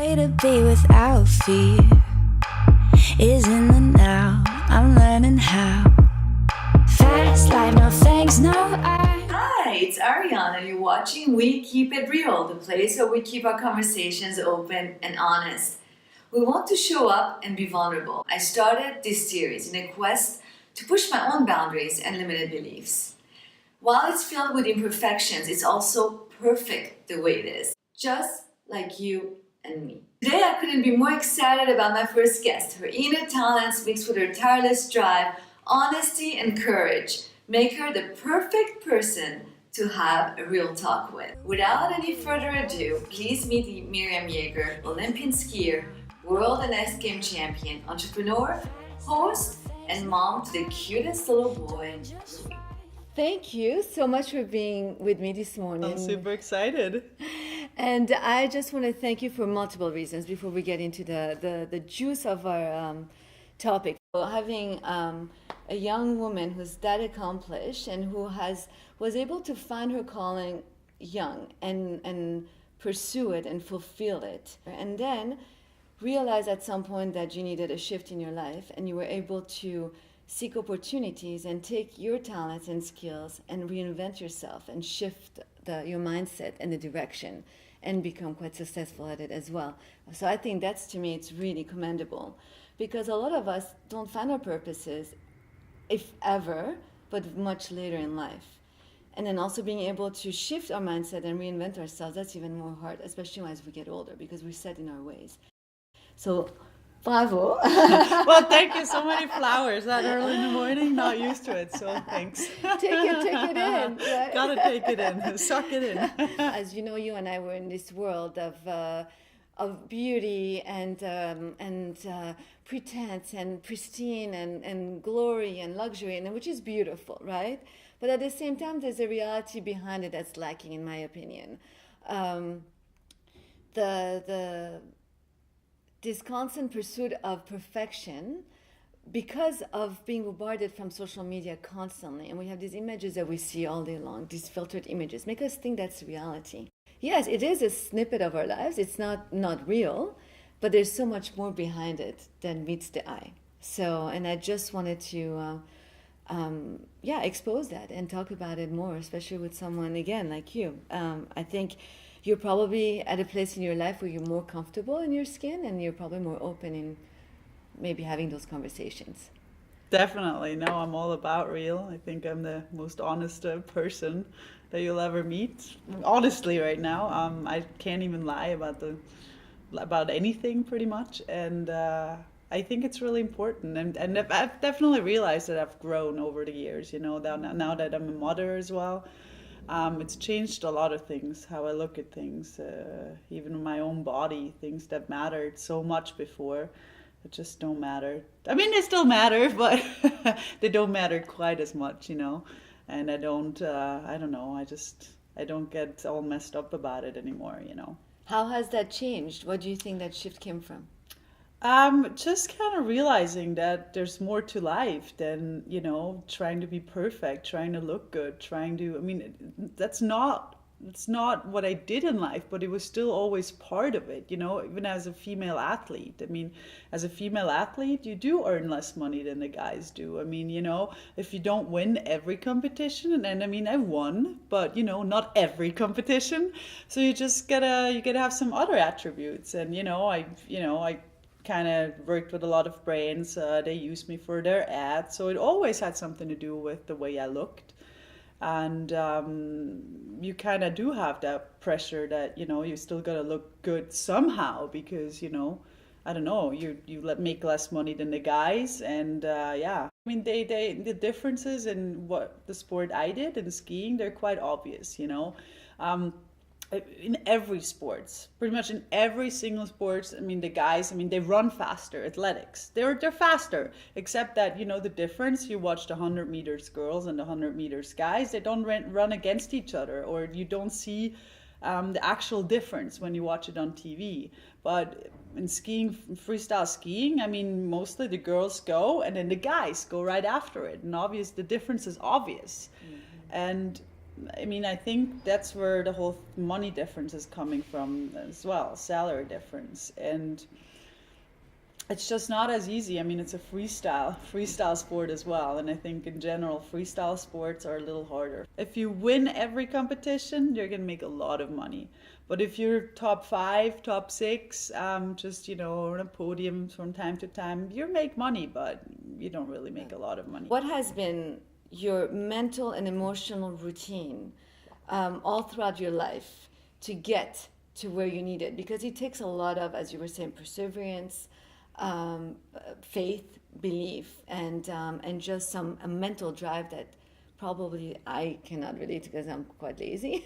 way to be without fear is in the now. I'm learning how. Fast life, no thanks, no I. Hi, it's Ariane and you're watching We Keep It Real, the place where we keep our conversations open and honest. We want to show up and be vulnerable. I started this series in a quest to push my own boundaries and limited beliefs. While it's filled with imperfections, it's also perfect the way it is, just like you and me. Today I couldn't be more excited about my first guest. Her inner talents mixed with her tireless drive, honesty and courage make her the perfect person to have a real talk with. Without any further ado, please meet Mirjam Jaeger, Olympian skier, world and X Games champion, entrepreneur, host, and mom to the cutest little boy. Thank you so much for being with me this morning. I'm super excited. And I just want to thank you for multiple reasons before we get into the juice of our topic. Having a young woman who's that accomplished and who was able to find her calling young and pursue it and fulfill it. And then realize at some point that you needed a shift in your life and you were able to seek opportunities and take your talents and skills and reinvent yourself and shift your mindset and the direction and become quite successful at it as well. So I think that's, to me, it's really commendable because a lot of us don't find our purposes, if ever, but much later in life. And then also being able to shift our mindset and reinvent ourselves, that's even more hard, especially as we get older because we're set in our ways. So, bravo. Well, thank you. So many flowers that early in the morning. Not used to it, so thanks. Take it in. Right? Gotta take it in. Suck it in. As you know, you and I were in this world of beauty and pretense and pristine and glory and luxury, and which is beautiful, right? But at the same time, there's a reality behind it that's lacking, in my opinion. This constant pursuit of perfection because of being bombarded from social media constantly. And we have these images that we see all day long, these filtered images, make us think that's reality. Yes, it is a snippet of our lives. It's not real, but there's so much more behind it than meets the eye. So, and I just wanted to, expose that and talk about it more, especially with someone, again, like you. I think you're probably at a place in your life where you're more comfortable in your skin and you're probably more open in maybe having those conversations. Definitely. No, I'm all about real. I think I'm the most honest person that you'll ever meet. Honestly, right now, I can't even lie about anything pretty much. And I think it's really important. And I've definitely realized that I've grown over the years, now that I'm a mother as well. It's changed a lot of things, how I look at things, even my own body, things that mattered so much before, that just don't matter. I mean, they still matter, but they don't matter quite as much, and I don't know, I don't get all messed up about it anymore, How has that changed? What do you think that shift came from? Just kind of realizing that there's more to life than, trying to be perfect, trying to look good, that's not what I did in life, but it was still always part of it, even as a female athlete. As a female athlete, you do earn less money than the guys do. If you don't win every competition, and I won, but, not every competition. So you gotta have some other attributes. And, I kind of worked with a lot of brands. They used me for their ads, so it always had something to do with the way I looked. And you kind of do have that pressure that you still gotta look good somehow because I don't know, you make less money than the guys, and the differences in what the sport I did in skiing, they're quite obvious. In every sports, pretty much in every single sports, the guys, they run faster, athletics. They're faster, except that, the difference, you watch the 100 meters girls and the 100 meters guys, they don't run against each other, or you don't see the actual difference when you watch it on TV. But in skiing, freestyle skiing, mostly the girls go and then the guys go right after it. And the difference is obvious. Mm-hmm. And I mean, I think that's where the whole money difference is coming from as well, salary difference. And it's just not as easy. I mean, it's a freestyle sport as well. And I think in general, freestyle sports are a little harder. If you win every competition, you're going to make a lot of money. But if you're top five, top six, just, on a podium from time to time, you make money, but you don't really make a lot of money. What has been your mental and emotional routine all throughout your life to get to where you need it? Because it takes a lot of, as you were saying, perseverance, faith, belief, and just a mental drive that probably I cannot relate because I'm quite lazy.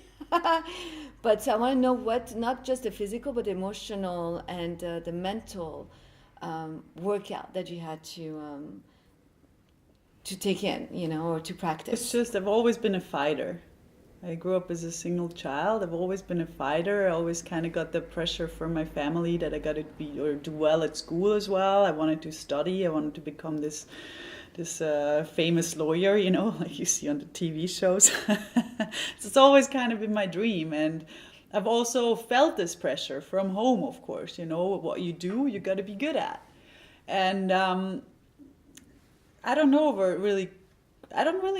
But I want to know what, not just the physical, but the emotional and the mental workout that you had to take in, or to practice. It's just, I've always been a fighter. I grew up as a single child. I've always been a fighter. I always kind of got the pressure from my family that I got to do well at school as well. I wanted to study. I wanted to become this famous lawyer, like you see on the TV shows. It's always kind of been my dream. And I've also felt this pressure from home, of course. What you do, you got to be good at. And I don't really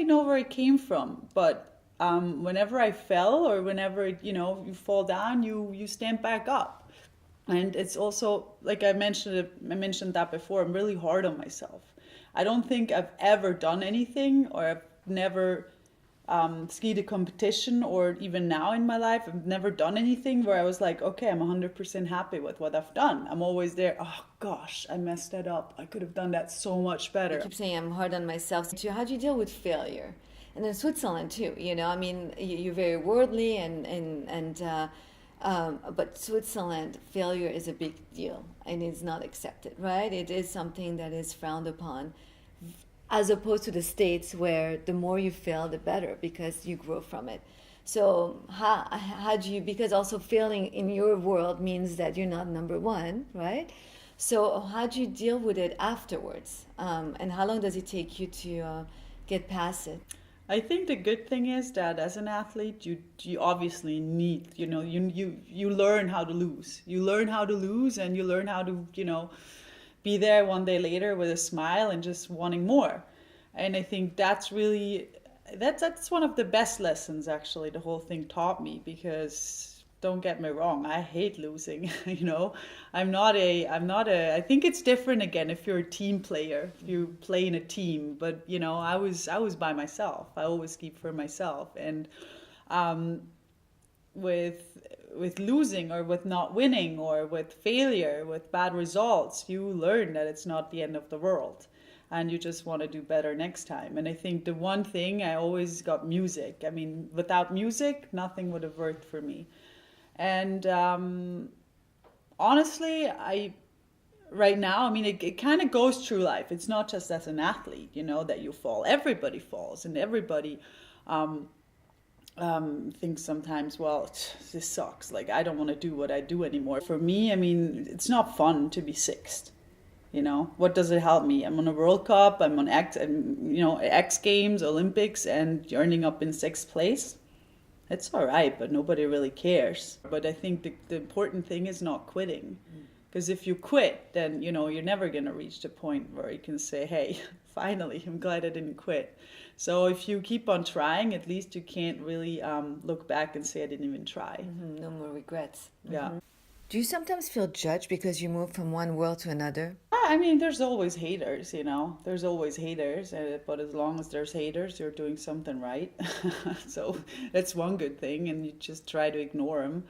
know where it came from, but whenever I fell or whenever, you fall down, you stand back up. And it's also, like I mentioned that before, I'm really hard on myself. I don't think I've ever done anything, or I've never skied a competition, or even now in my life, I've never done anything where I was like, okay, I'm 100% happy with what I've done. I'm always there, oh gosh, I messed that up. I could have done that so much better. I keep saying I'm hard on myself. So how do you deal with failure? And in Switzerland too, I mean, you're very worldly but Switzerland, failure is a big deal and it's not accepted, right? It is something that is frowned upon, as opposed to the States where the more you fail, the better, because you grow from it. So how do you, because also failing in your world means that you're not number one, right? So how do you deal with it afterwards? And how long does it take you to get past it? I think the good thing is that as an athlete, you obviously need, you learn how to lose. You learn how to lose, and you learn how to, be there one day later with a smile and just wanting more. And I think that's really, that's one of the best lessons, actually, the whole thing taught me, because don't get me wrong, I hate losing. I think it's different again if you're a team player, if you play in a team, but I was by myself. I always keep for myself. And with losing, or with not winning, or with failure, with bad results, you learn that it's not the end of the world, and you just want to do better next time. And I think the one thing, I always got music. I mean, without music, nothing would have worked for me. And honestly, right now, I mean, it kind of goes through life. It's not just as an athlete, that you fall. Everybody falls, and everybody thinks sometimes, well, this sucks. Like, I don't want to do what I do anymore. For me, I mean, it's not fun to be sixth. What does it help me? I'm on a World Cup, I'm on X Games, Olympics, and ending up in sixth place. It's all right, but nobody really cares. But I think the important thing is not quitting. Because if you quit, then, you're never going to reach the point where you can say, hey, finally, I'm glad I didn't quit. So if you keep on trying, at least you can't really look back and say I didn't even try. Mm-hmm. No more regrets. Mm-hmm. Yeah. Do you sometimes feel judged because you move from one world to another? I mean, there's always haters, There's always haters, but as long as there's haters, you're doing something right. So that's one good thing, and you just try to ignore them.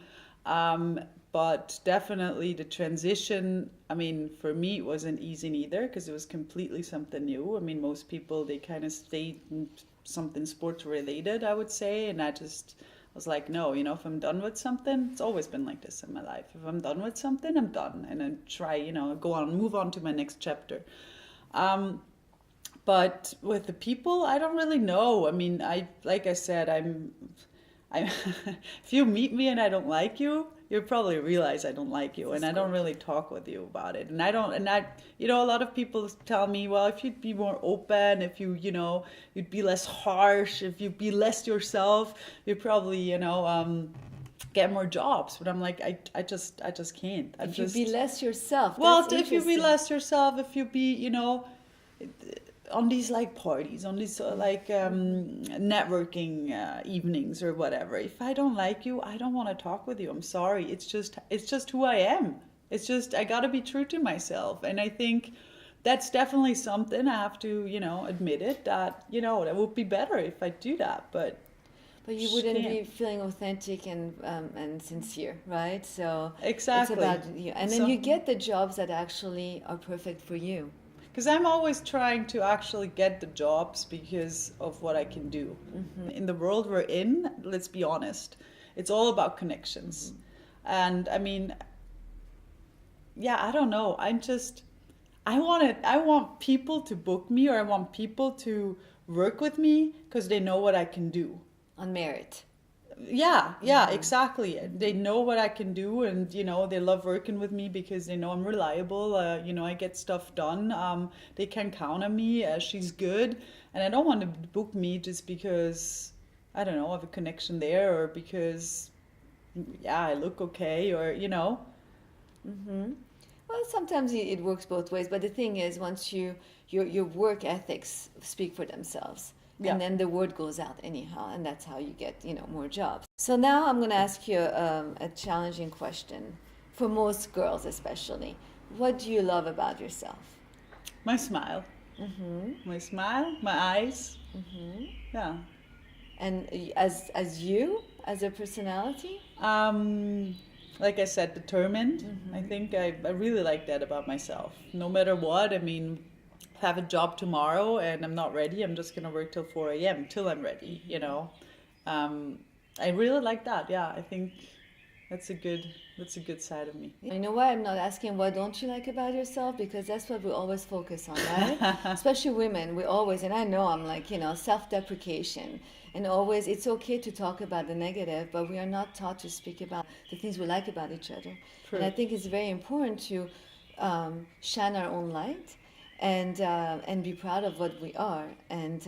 But definitely the transition, I mean, for me, it wasn't easy either, because it was completely something new. I mean, most people, they kind of stay in something sports related, I would say, and I was like, no, if I'm done with something, it's always been like this in my life. If I'm done with something, I'm done. And then try, move on to my next chapter. But with the people, I don't really know. I mean, like I said, if you meet me and I don't like you, you probably realize I don't like you, and I don't really talk with you about it. And I don't, and I, you know, a lot of people tell me, well, if you'd be more open, if you, you know, you'd be less harsh, if you'd be less yourself, you'd probably, you know, get more jobs. But I'm like, I just can't. If you be less yourself. Well, that's if you be interesting. less yourself, if you be, you know, on these like parties, on these like networking evenings or whatever, if I don't like you, I don't want to talk with you. I'm sorry. It's just who I am. It's just, I got to be true to myself. And I think that's definitely something I have to, you know, admit it, that, you know, that would be better if I do that. But you wouldn't be feeling authentic and sincere, right? So exactly. It's about you. And then you get the jobs that actually are perfect for you. Because I'm always trying to actually get the jobs because of what I can do. Mm-hmm. In the world we're in, let's be honest, it's all about connections. Mm-hmm. And I mean, yeah, I don't know. I want people to book me, or I want people to work with me because they know what I can do. On merit. Yeah, exactly. They know what I can do, and you know, they love working with me because they know I'm reliable. You know, I get stuff done. They can count on me. She's good, and I don't want to book me just because, I don't know, I have a connection there, or because, yeah, I look okay, or you know. Mm-hmm. Well, sometimes it works both ways, but the thing is, once your work ethics speak for themselves. Yeah. And then the word goes out anyhow, and that's how you get, you know, more jobs. So now I'm going to ask you a challenging question. For most girls especially, what do you love about yourself? My smile. Mm-hmm. My smile, my eyes. Mm-hmm. Yeah. And as you, as a personality? Like I said, determined. Mm-hmm. I think I really like that about myself. No matter what, I mean, have a job tomorrow and I'm not ready, I'm just gonna work till 4 a.m. till I'm ready, you know. I really like that. Yeah, I think that's a good side of me. You know why I'm not asking what don't you like about yourself, because that's what we always focus on, right? Especially women, we always, and I know I'm like, you know, self-deprecation, and always it's okay to talk about the negative, but we are not taught to speak about the things we like about each other. True. And I think it's very important to shine our own light. And be proud of what we are, and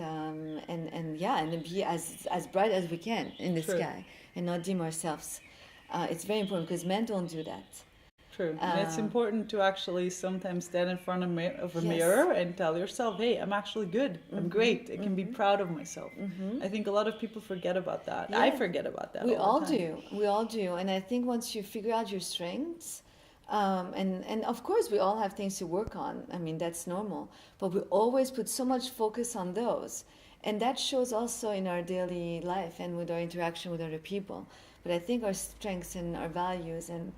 be as bright as we can in the True. sky, and not dim ourselves. It's very important because men don't do that. True. And it's important to actually sometimes stand in front of a mirror and tell yourself, hey, I'm actually good. I'm great. I can be proud of myself. I think a lot of people forget about that. Yeah. I forget about that. We all do. We all do. And I think once you figure out your strengths, and of course we all have things to work on. I mean, that's normal. But we always put so much focus on those. And that shows also in our daily life and with our interaction with other people. But I think our strengths and our values and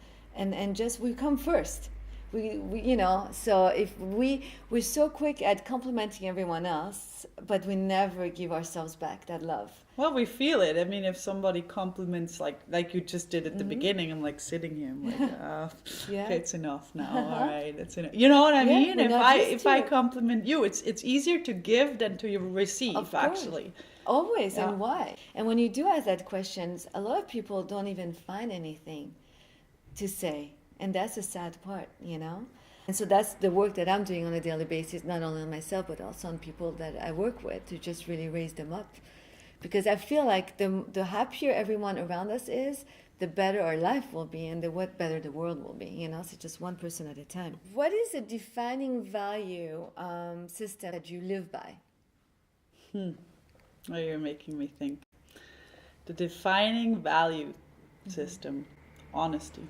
just we come first. We you know, so if we're so quick at complimenting everyone else, but we never give ourselves back that love. Well, we feel it. I mean, if somebody compliments like you just did at the beginning, I'm like sitting here, I'm like, okay, it's enough now. All right, it's enough. You know what I mean? If I compliment you, it's easier to give than to receive, actually. Always. Yeah. And why? And when you do ask that questions, a lot of people don't even find anything to say. And that's the sad part, you know? And so that's the work that I'm doing on a daily basis, not only on myself, but also on people that I work with, to just really raise them up. Because I feel like the happier everyone around us is, the better our life will be, and the better the world will be, you know? So just one person at a time. What is a defining value system that you live by? Oh, you're making me think. The defining value system. Honesty.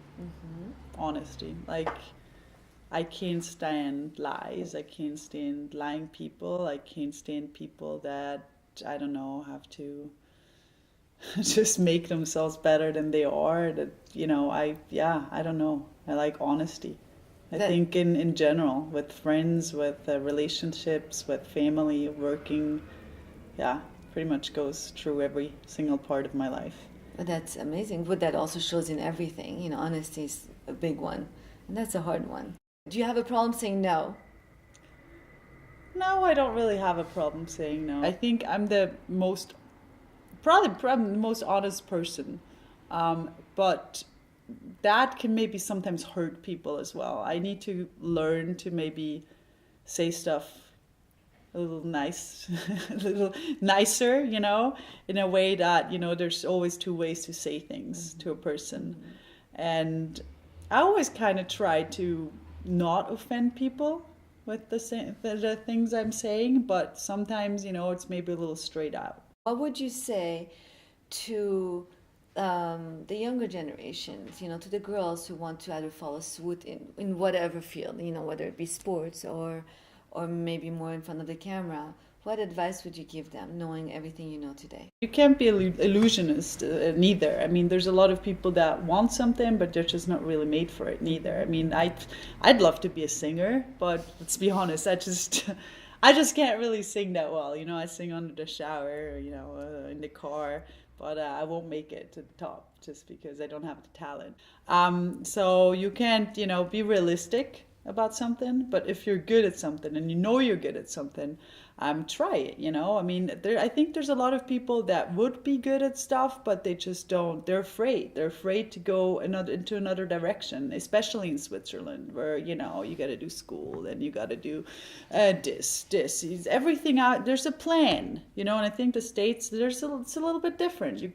Honesty. Like, I can't stand lies. I can't stand lying people. I can't stand people that, I don't know, have to just make themselves better than they are. That, you know, I don't know. I like honesty. I think in general, with friends, with relationships, with family, working, pretty much goes through every single part of my life. That's amazing. But that also shows in everything. You know, honesty is a big one. And that's a hard one. Do you have a problem saying no? No, I don't really have a problem saying no. I think I'm the probably the most honest person. But that can maybe sometimes hurt people as well. I need to learn to maybe say stuff a little nice, a little nicer, in a way that, there's always two ways to say things to a person. And I always kind of try to not offend people with the things I'm saying, but sometimes, it's maybe a little straight out. What would you say to the younger generations, to the girls who want to either follow suit in whatever field, whether it be sports or maybe more in front of the camera? What advice would you give them, knowing everything you know today? You can't be an illusionist neither. I mean, there's a lot of people that want something, but they're just not really made for it neither. I mean, I'd love to be a singer, but let's be honest, I just can't really sing that well. I sing under the shower, in the car, but I won't make it to the top just because I don't have the talent. So you can't, be realistic about something, but if you're good at something and you're good at something, try it. I mean, I think there's a lot of people that would be good at stuff, but they just don't. They're afraid to go into another direction, especially in Switzerland, where you got to do school and you got to do this everything out. There's a plan, and I think the States, it's a little bit different.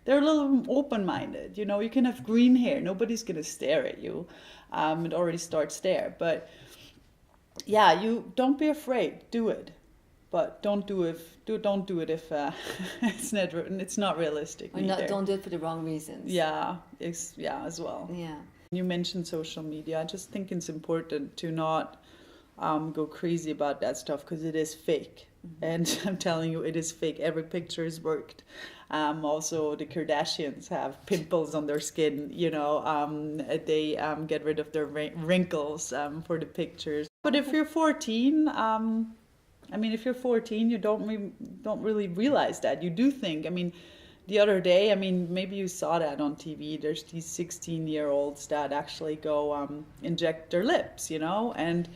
They're a little open-minded. You can have green hair, nobody's gonna stare at you. It already starts there. But yeah, you don't be afraid. Do it, but don't do it if it's not realistic. Don't do it for the wrong reasons. Yeah, as well. Yeah. You mentioned social media. I just think it's important to not go crazy about that stuff because it is fake. Mm-hmm. And I'm telling you, it is fake. Every picture is worked. Also, the Kardashians have pimples on their skin, they get rid of their wrinkles for the pictures. But if you're 14, if you're 14, you don't really realize that. You do think, the other day, maybe you saw that on TV, there's these 16-year-olds that actually go inject their lips, and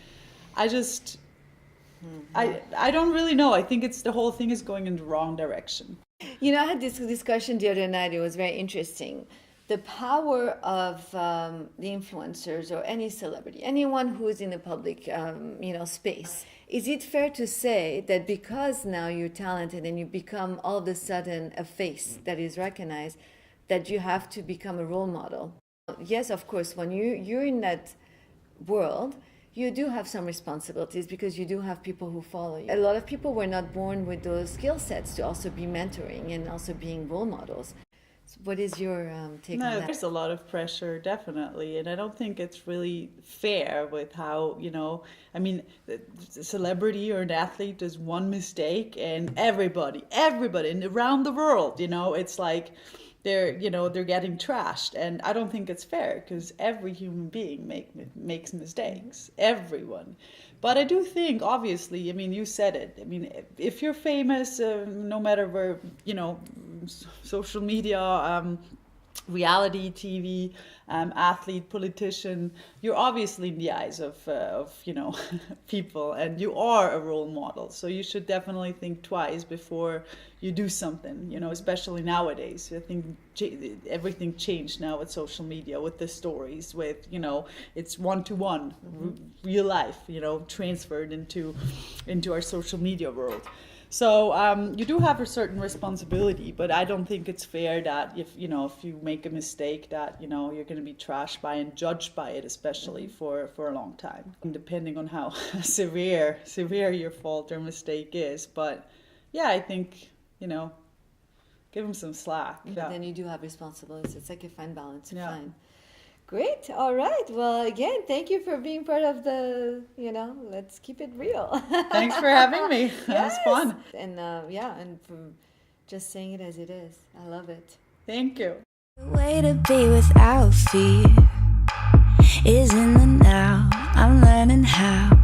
I just, I don't really know. I think the whole thing is going in the wrong direction. I had this discussion the other night. It was very interesting. The power of the influencers or any celebrity, anyone who's in the public, space. Is it fair to say that because now you're talented and you become all of a sudden a face that is recognized, that you have to become a role model? Yes, of course, when you're in that world, you do have some responsibilities because you do have people who follow you. A lot of people were not born with those skill sets to also be mentoring and also being role models. So what is your take on that? There's a lot of pressure, definitely. And I don't think it's really fair with how, the celebrity or an athlete does one mistake and everybody and around the world, it's like they're getting trashed. And I don't think it's fair because every human being makes mistakes, everyone. But I do think, obviously, you said it. If you're famous, no matter where, social media, reality TV, athlete, politician, you're obviously in the eyes of people, and you are a role model. So you should definitely think twice before you do something, especially nowadays. I think everything changed now with social media, with the stories, with, it's one-to-one, real life, transferred into our social media world. So you do have a certain responsibility, but I don't think it's fair that if you make a mistake that, you're going to be trashed by and judged by it, especially for a long time, depending on how severe your fault or mistake is. But yeah, I think, give them some slack. But yeah. Then you do have responsibilities. It's like a fine balance to Yeah. find. Great. All right. Well, again, thank you for being part of the, let's keep it real. Thanks for having me. That was fun. And and for just saying it as it is. I love it. Thank you. The way to be without fear is in the now. I'm learning how.